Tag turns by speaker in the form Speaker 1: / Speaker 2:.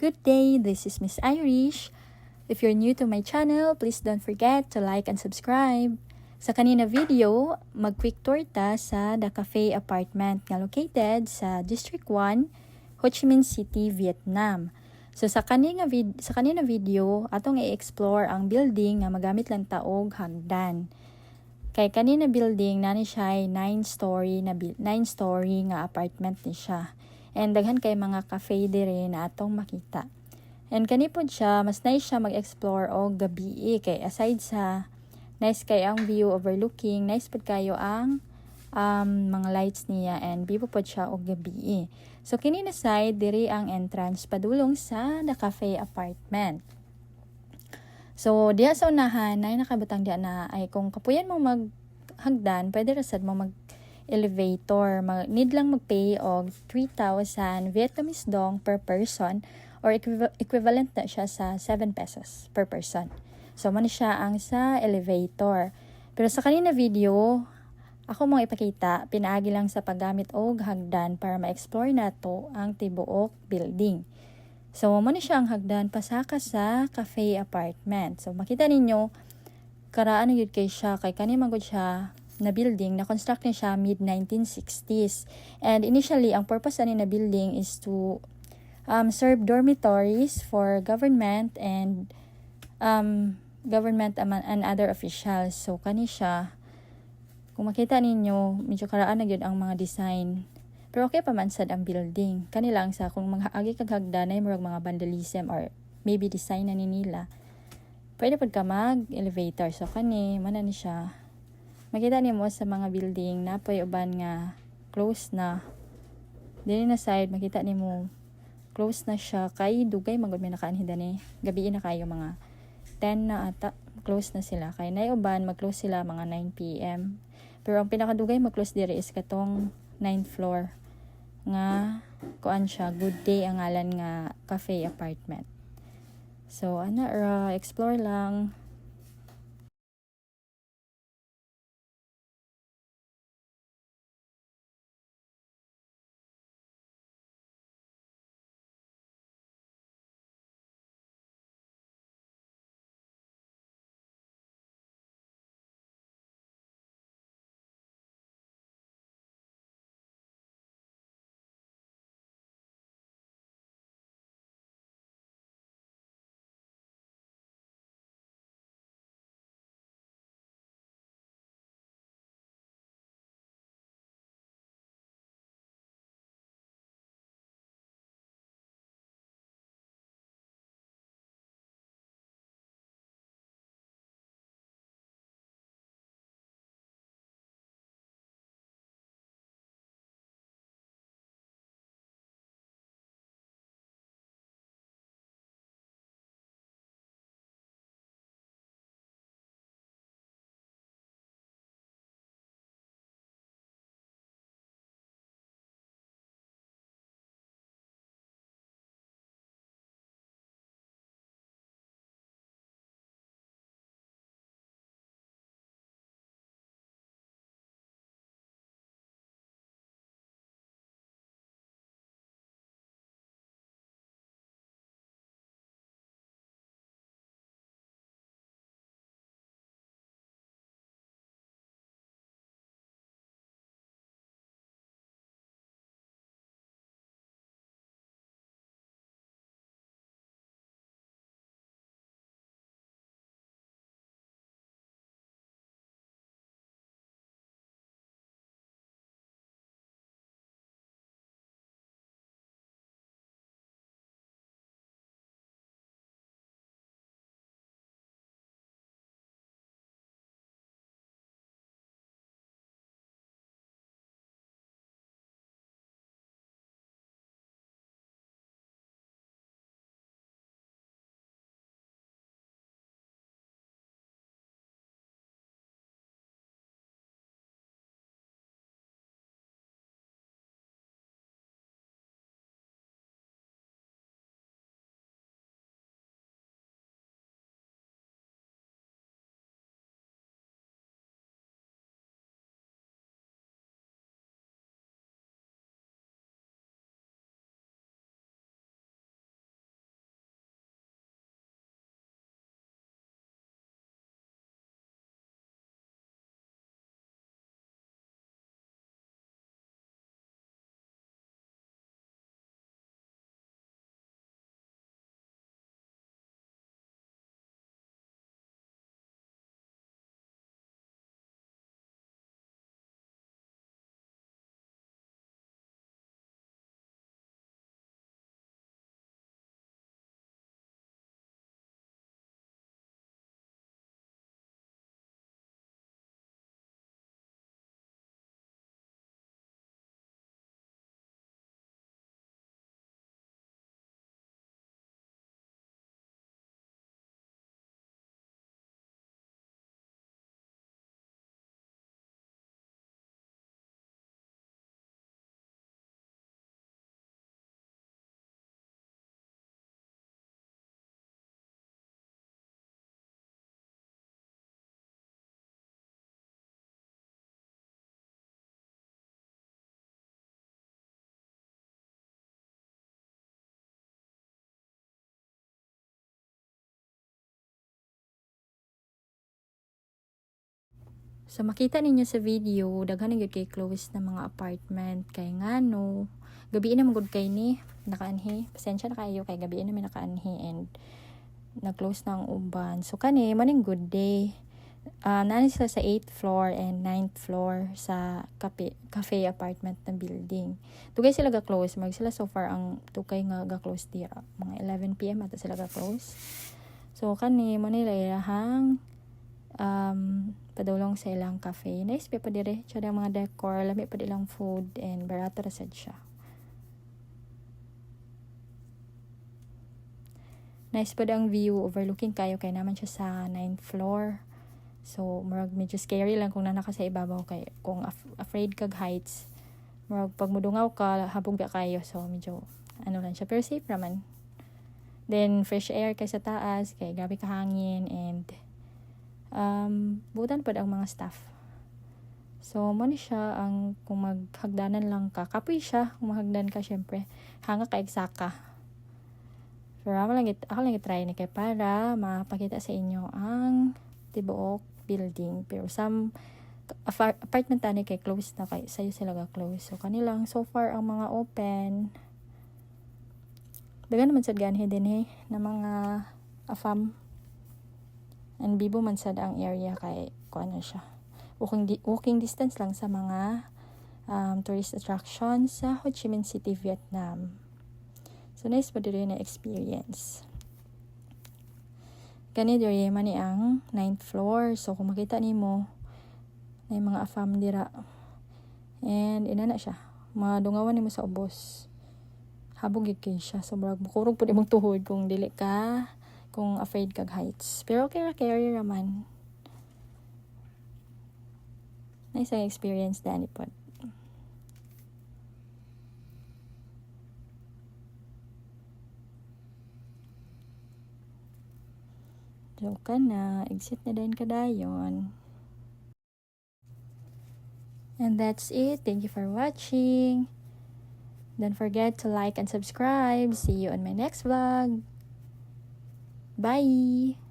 Speaker 1: Good day, this is Miss Irish. If you're new to my channel, please don't forget to like and subscribe. Sa kanina video, mag-quick tour ta sa The Cafe Apartment nga located sa District 1, Ho Chi Minh City, Vietnam. So sa kanina video, atong i-explore ang building nga magamit lang taog hagdan. Kay kanina building nani siya ay 9-story nga apartment ni siya. And daghan kay mga cafe dire na atong makita. And kani pod siya, mas nice siya mag-explore og gabi kay aside sa nice kay ang view overlooking, nice pod kayo ang mga lights niya and view pod siya og gabi. So kini na side diri ang entrance padulong sa The Cafe Apartment. So diha sa unahan nay nakabutang diha na ay kung kapuyan mo maghagdan, pwede ra sad mo mag-elevator. Need lang magpay og 3,000 Vietnamese dong per person or equivalent na siya sa 7 pesos per person. So man siya ang sa elevator. Pero sa kanina video, ako mong ipakita, pinaagi lang sa paggamit og hagdan para ma-explore nato ang tibuok building. So, muna siya ang hagdan pasaka sa cafe apartment. So, makita ninyo, karaan na yun kay siya, kay kanimang siya na building, na-construct niya siya mid-1960s. And initially, ang purpose na building is to serve dormitories for government and other officials. So, kani siya, kung makita ninyo, medyo karaan na yun ang mga design. Pero okay pa man sad ang building. Kanilang sa kung mga agi kag hagdanay murag mga vandalism or maybe design na ni nila. Pwede pud ka mag-elevator. So kani man ni siya. Makita nimo sa mga building na pay uban nga close na. Dili na side makita nimo close na siya kay dugay magud may nakaanhin dani. Gabi na kayo mga 10 na ata close na sila. Kay nay uban mag-close sila mga 9 PM. Pero ang pinakadugay mag-close diri is katong 9th floor nga kuan siya, Good Day ang ngalan nga cafe apartment. So explore lang. So makita ninyo sa video, daghan gyud kay close na mga apartment kay ngano. Gabi na magud kay ni nakaanhi. Pasensya na kayo kay gabi na may nakaanhi and na-close na ang uban. So kani maning good day. Nani sila sa 8th floor and 9th floor sa cafe apartment na building. Tugay sila ga-close. Sila so far ang tukay nga ga-close dira. Mga 11 PM ata sila ga-close. So kani mo nila ilahang padulong sa ilang cafe. Nice pa dire. Tsada mga decor. Lami pa ilang food and barato ra sad siya. Nice pa ang view. Overlooking kayo kay naman siya sa 9th floor. So, medyo scary lang kung nanaka sa ibabaw kay kung afraid kag heights. Pag mudungaw ka, habog ba kayo. So, medyo lang siya. Pero safe naman. Then, fresh air kay sa taas. Kay grabe ka hangin. And, butan pa ang mga staff. So, mo ni siya ang kung maghagdanan lang ka. Kapoy siya kung maghagdan ka, syempre. Hanga ka eksaka. Pero ako lang try ni kay para mapakita sa inyo ang tibuok building. Pero some apartment tani kay close na kay sayo sila ga-close. So kanilang so far ang mga open. Dagan naman sad ganhe din na mga afam and bibo man sad ang area kay kuan siya. Walking distance lang sa mga tourist attractions sa Ho Chi Minh City, Vietnam. So nice pa diri na experience. Kani diri man ni ang 9th floor. So kung makita nimo na mga afam dira. And inana siya. Madungawan nimo sa ubos. Habog gyud kay siya. So bukurog pud imong tuhod kung dili ka kung afraid kag heights. Pero okay ra carry raman. Nice ang experience dani pod. So kana, exit na din kadayon. And that's it. Thank you for watching. Don't forget to like and subscribe. See you on my next vlog. Bye!